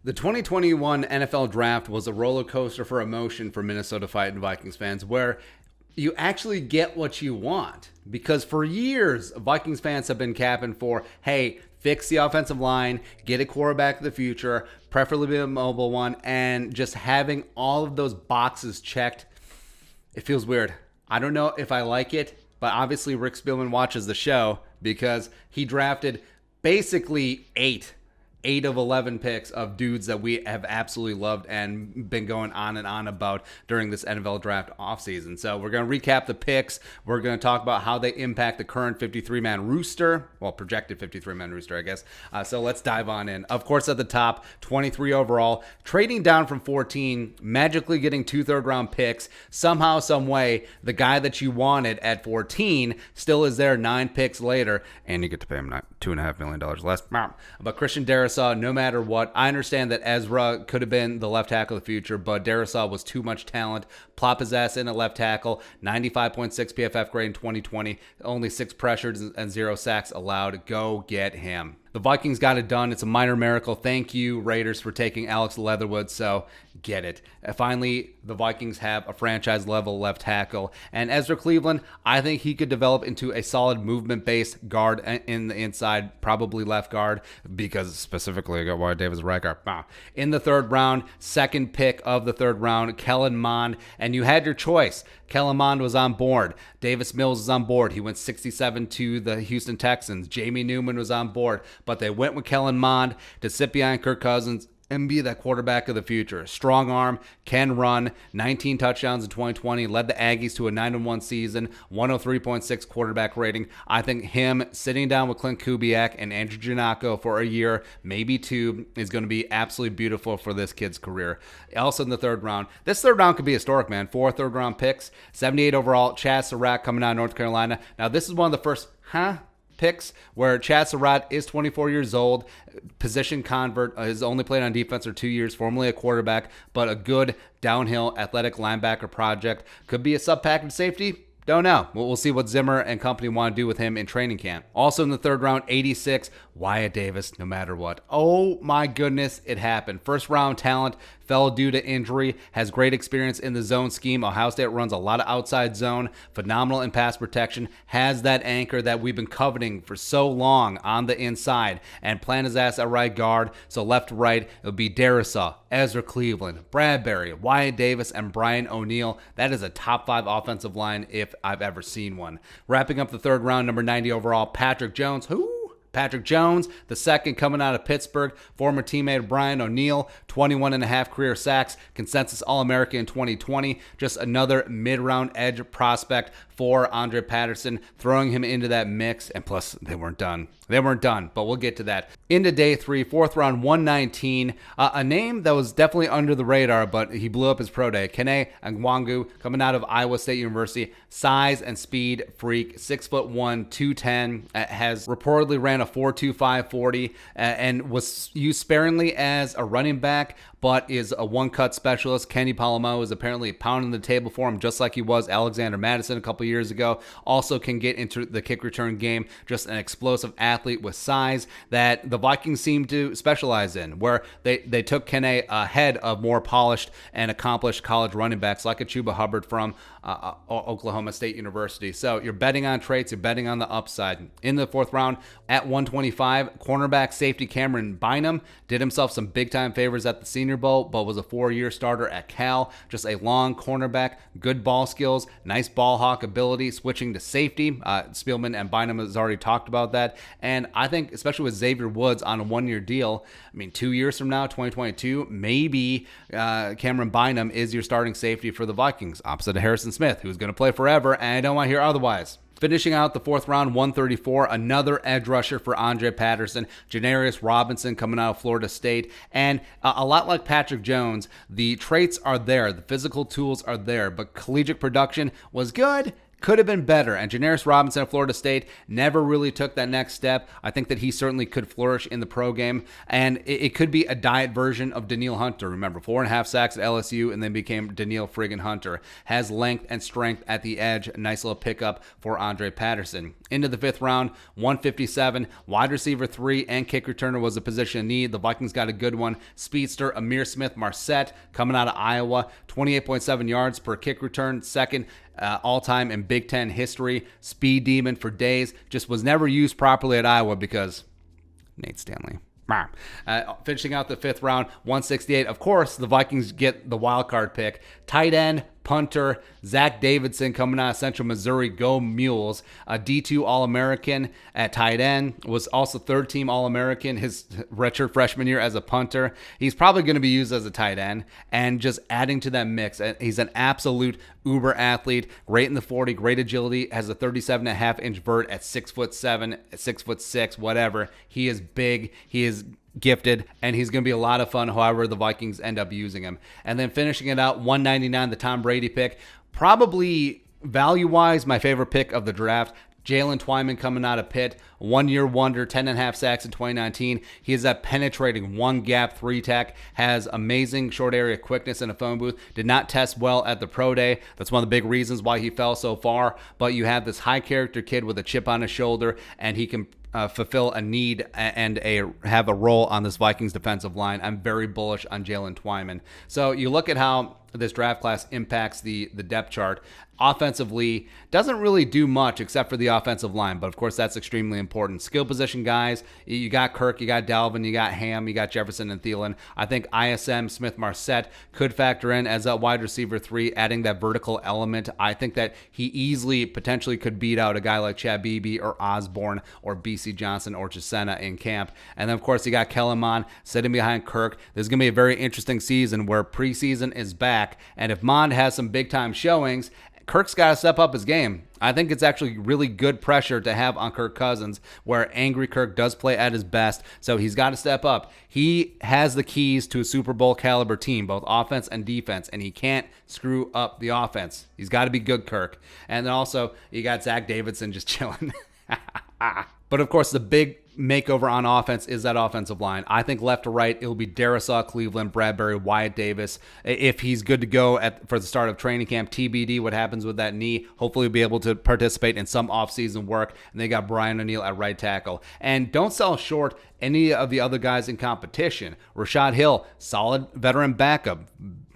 The 2021 NFL Draft was a roller coaster for emotion for Minnesota Vikings fans, where you actually get what you want. Because for years, Vikings fans have been capping for, hey, fix the offensive line, get a quarterback of the future, preferably a mobile one, and just having all of those boxes checked. It feels weird. I don't know if I like it, but obviously Rick Spielman watches the show because he drafted basically eight of 11 picks of dudes that we have absolutely loved and been going on and on about during this NFL draft offseason. So we're going to recap the picks. We're going to talk about how they impact the current 53-man roster. Well, projected 53-man rooster, I guess. So let's dive on in. Of course, at the top, 23 overall, trading down from 14, magically getting 2 third-round picks. Somehow, some way, the guy that you wanted at 14 still is there 9 picks later, and you get to pay him $2.5 million less. But Christian Darrisaw, no matter what, I understand that Ezra could have been the left tackle of the future, but Darrisaw was too much talent. Plop his ass in at left tackle, 95.6 PFF grade in 2020, only 6 pressures and 0 sacks allowed. Go get him. The Vikings got it done. It's a minor miracle. Thank you, Raiders, for taking Alex Leatherwood. So get it. Finally, the Vikings have a franchise-level left tackle. And Ezra Cleveland, I think he could develop into a solid movement-based guard in the inside, probably left guard, because specifically I got Wyatt Davis right guard. In the third round, second pick of the third round, Kellen Mond. And you had your choice. Kellen Mond was on board. Davis Mills was on board. He went 67 to the Houston Texans. Jamie Newman was on board. But they went with Kellen Mond to sit behind Kirk Cousins and be that quarterback of the future. Strong arm, can run, 19 touchdowns in 2020, led the Aggies to a 9-1 season, 103.6 quarterback rating. I think him sitting down with Clint Kubiak and Andrew Giannacco for a year, maybe 2, is going to be absolutely beautiful for this kid's career. Also in the third round, this third round could be historic, man. 4 third-round picks, 78 overall, Chad Surratt coming out of North Carolina. Now, this is one of the first, picks where Chad Surratt is 24 years old, position convert, has only played on defense for 2 years, formerly a quarterback, but a good downhill athletic linebacker project. Could be a sub-package safety. Don't know. We'll see what Zimmer and company want to do with him in training camp. Also in the third round, 86, Wyatt Davis, no matter what. Oh my goodness, it happened. First round talent, fell due to injury, has great experience in the zone scheme. Ohio State runs a lot of outside zone, phenomenal in pass protection, has that anchor that we've been coveting for so long on the inside, and plant his ass at right guard. So left to right, it would be Darrisaw, Ezra Cleveland, Bradbury, Wyatt Davis, and Brian O'Neill. That is a top 5 offensive line if I've ever seen one. Wrapping up the third round, number 90 overall, Patrick Jones. Patrick Jones, the second coming out of Pittsburgh, former teammate Brian O'Neill, 21.5 career sacks, consensus All-American in 2020. Just another mid-round edge prospect for Andre Patterson, throwing him into that mix. And plus, they weren't done. But we'll get to that. Into day 3, fourth round, 119. A name that was definitely under the radar, but he blew up his pro day. Kene Ngwangu, coming out of Iowa State University. Size and speed freak, 6'1", 210. Has reportedly ran a 4.25 40 and was used sparingly as a running back, but is a one-cut specialist. Kenny Palamo is apparently pounding the table for him, just like he was Alexander Madison a couple years ago. Also can get into the kick return game. Just an explosive athlete with size that the Vikings seem to specialize in, where they took Kene ahead of more polished and accomplished college running backs like a Chuba Hubbard from Oklahoma State University. So you're betting on traits, you're betting on the upside. In the fourth round, at 125, cornerback safety Cameron Bynum did himself some big-time favors at the Senior Bowl, but was a 4-year starter at Cal. Just a long cornerback, good ball skills, nice ball hawk ability, switching to safety. Spielman and Bynum has already talked about that. And I think, especially with Xavier Woods on a 1-year deal, 2 years from now, 2022, maybe Cameron Bynum is your starting safety for the Vikings, opposite of Harrison Smith, who's going to play forever, and I don't want to hear otherwise. Finishing out the fourth round, 134, another edge rusher for Andre Patterson, Janarius Robinson coming out of Florida State. And a lot like Patrick Jones, the traits are there, the physical tools are there, but collegiate production was good, could have been better. And Janarius Robinson at Florida State never really took that next step. I think that he certainly could flourish in the pro game. And it could be a diet version of Danielle Hunter. Remember, 4.5 sacks at LSU and then became Danielle friggin' Hunter. Has length and strength at the edge. A nice little pickup for Andre Patterson. Into the 5th round, 157. Wide receiver 3 and kick returner was a position of need. The Vikings got a good one. Speedster Amir Smith-Marsette coming out of Iowa. 28.7 yards per kick return. Second all-time in Big Ten history. Speed demon for days. Just was never used properly at Iowa because Nate Stanley. Finishing out the 5th round, 168. Of course, the Vikings get the wild card pick. Tight end, punter, Zach Davidson coming out of Central Missouri. Go Mules. A D2 All-American at tight end. Was also 3rd-team All-American his redshirt freshman year as a punter. He's probably going to be used as a tight end. And just adding to that mix, he's an absolute uber athlete. Great in the 40, great agility. Has a 37.5-inch vert at 6'7", 6'6", whatever. He is big. He is gifted, and he's going to be a lot of fun however the Vikings end up using him. And then finishing it out, 199, the Tom Brady pick. Probably value-wise, my favorite pick of the draft. Jaylen Twyman coming out of Pitt, 1-year wonder, 10.5 sacks in 2019. He is that penetrating one-gap 3-tech, has amazing short area quickness in a phone booth, did not test well at the pro day. That's one of the big reasons why he fell so far. But you have this high-character kid with a chip on his shoulder, and he can fulfill a need and have a role on this Vikings defensive line. I'm very bullish on Jaylen Twyman. So you look at how this draft class impacts the depth chart. Offensively, doesn't really do much except for the offensive line, but of course that's extremely important. Skill position guys, you got Kirk, you got Dalvin, you got Ham, you got Jefferson and Thielen. I think ISM Smith-Marsette could factor in as a wide receiver 3, adding that vertical element. I think that he easily potentially could beat out a guy like Chad Beebe or Osborne or BC Johnson or Chisena in camp. And then of course you got Kellen Mond sitting behind Kirk. This is going to be a very interesting season where preseason is back, and if Mond has some big time showings, Kirk's got to step up his game. I think it's actually really good pressure to have on Kirk Cousins, where angry Kirk does play at his best, so he's got to step up. He has the keys to a Super Bowl caliber team, both offense and defense, and he can't screw up the offense. He's got to be good, Kirk. And then also, you got Zach Davidson just chilling. But of course, the big makeover on offense is that offensive line. I think left to right, it'll be Darrisaw, Cleveland, Bradbury, Wyatt Davis. If he's good to go for the start of training camp, TBD, what happens with that knee. Hopefully he'll be able to participate in some offseason work. And they got Brian O'Neill at right tackle. And don't sell short any of the other guys in competition. Rashad Hill, solid veteran backup,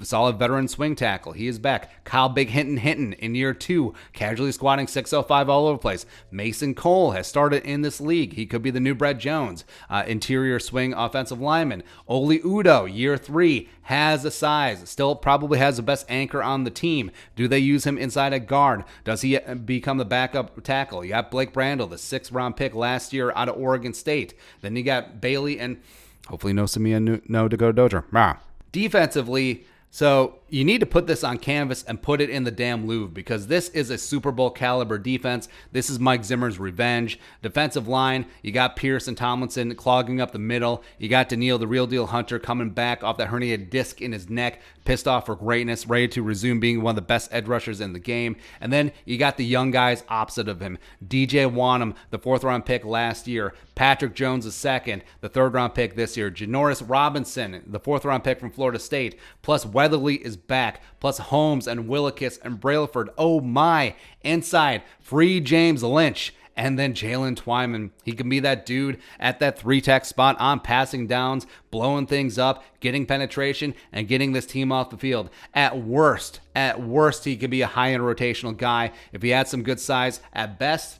solid veteran swing tackle. He is back. Kyle Big Hinton in year 2, casually squatting 605 all over the place. Mason Cole has started in this league. He could be the new Brett Jones. Interior swing offensive lineman. Oli Udoh, year 3, has the size. Still probably has the best anchor on the team. Do they use him inside at guard? Does he become the backup tackle? You got Blake Brandel, the 6th round pick last year out of Oregon State. Then you got Bailey and hopefully no Samia no Dakota Dozier. Defensively, so you need to put this on canvas and put it in the damn Louvre, because this is a Super Bowl caliber defense. This is Mike Zimmer's revenge. Defensive line, you got Pierce and Tomlinson clogging up the middle. You got Danielle, the real deal Hunter, coming back off that herniated disc in his neck, pissed off for greatness, ready to resume being one of the best edge rushers in the game. And then you got the young guys opposite of him. DJ Wanham, the 4th round pick last year. Patrick Jones, the 2nd, the 3rd round pick this year. Janoris Robinson, the 4th round pick from Florida State. Plus Weatherly is back. Plus Holmes and Willikis and Brailford. Oh my. Inside, free James Lynch. And then Jaylen Twyman. He can be that dude at that 3-tech spot on passing downs, blowing things up, getting penetration, and getting this team off the field. At worst, he could be a high-end rotational guy. If he had some good size, at best,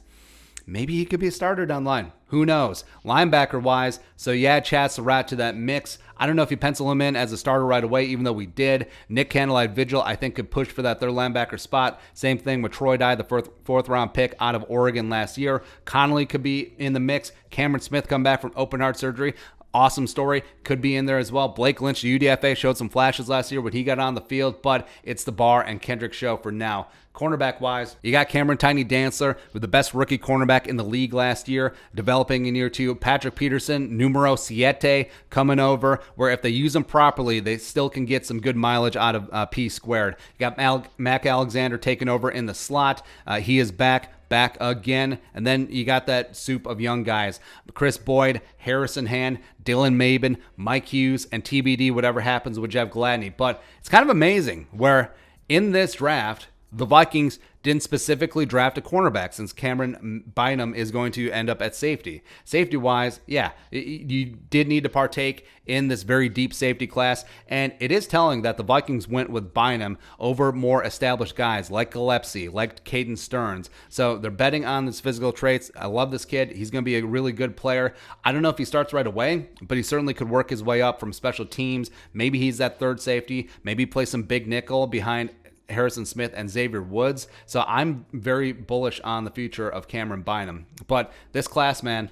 maybe he could be a starter down the line. Who knows? Linebacker-wise, so you add Chad Surratt to that mix. I don't know if you pencil him in as a starter right away, even though we did. Nick Candlelight Vigil, I think, could push for that 3rd linebacker spot. Same thing with Troy Dye, the 4th round pick out of Oregon last year. Connolly could be in the mix. Cameron Smith come back from open heart surgery. awesome story, could be in there as well. Blake Lynch, the UDFA, showed some flashes last year when he got on the field, but it's the Barr and Kendrick show for now. Cornerback-wise, you got Cameron Tiny Dantzler, with the best rookie cornerback in the league last year, developing in year 2. Patrick Peterson, numero siete, coming over, where if they use him properly, they still can get some good mileage out of P squared. You got Mac Alexander taking over in the slot. He is back again. And then you got that soup of young guys. Chris Boyd, Harrison Hand, Dylan Mabin, Mike Hughes, and TBD, whatever happens with Jeff Gladney. But it's kind of amazing where in this draft, the Vikings didn't specifically draft a cornerback since Cameron Bynum is going to end up at safety. Safety-wise, yeah, you did need to partake in this very deep safety class, and it is telling that the Vikings went with Bynum over more established guys like Gillespie, like Caden Stearns. So they're betting on his physical traits. I love this kid. He's going to be a really good player. I don't know if he starts right away, but he certainly could work his way up from special teams. Maybe he's that third safety. Maybe play some big nickel behind Harrison Smith and Xavier Woods. So I'm very bullish on the future of Cameron Bynum. But this class, man,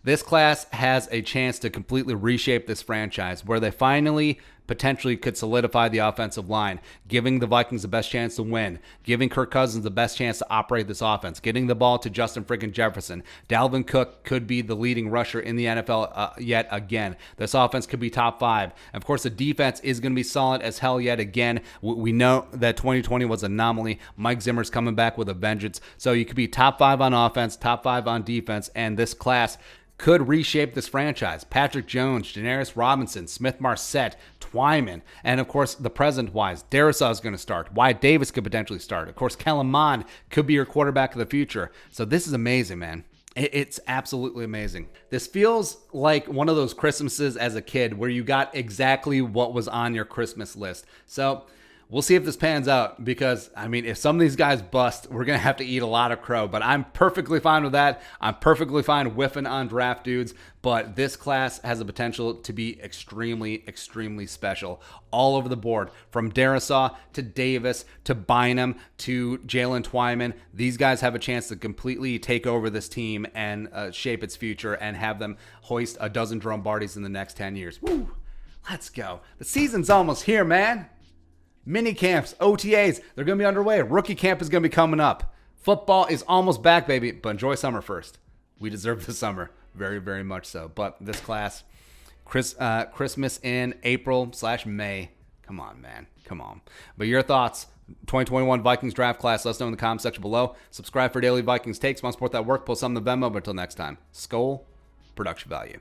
this class has a chance to completely reshape this franchise where they finally potentially could solidify the offensive line, giving the Vikings the best chance to win, giving Kirk Cousins the best chance to operate this offense, getting the ball to Justin friggin' Jefferson. Dalvin Cook could be the leading rusher in the NFL yet again. This offense could be top 5. And of course, the defense is going to be solid as hell yet again. We know that 2020 was an anomaly. Mike Zimmer's coming back with a vengeance. So you could be top 5 on offense, top 5 on defense, and this class could reshape this franchise. Patrick Jones, Janarius Robinson, Smith-Marsette, Twyman, and of course, the present-wise, Darrisaw is going to start. Wyatt Davis could potentially start. Of course, Kellen Mond could be your quarterback of the future. So this is amazing, man. It's absolutely amazing. This feels like one of those Christmases as a kid where you got exactly what was on your Christmas list. So we'll see if this pans out because, I mean, if some of these guys bust, we're going to have to eat a lot of crow. But I'm perfectly fine with that. I'm perfectly fine whiffing on draft dudes. But this class has the potential to be extremely, extremely special all over the board. From Darrisaw to Davis to Bynum to Jaylen Twyman. These guys have a chance to completely take over this team and shape its future and have them hoist a dozen Drombardis in the next 10 years. Woo! Let's go. The season's almost here, man. Mini camps, OTAs, they're going to be underway. Rookie camp is going to be coming up. Football is almost back, baby, but enjoy summer first. We deserve the summer, very, very much so. But this class, Christmas in April/May. Come on, man. Come on. But your thoughts, 2021 Vikings draft class, let us know in the comment section below. Subscribe for daily Vikings takes. Want to support that work, post something to Venmo. But until next time, Skol, production value.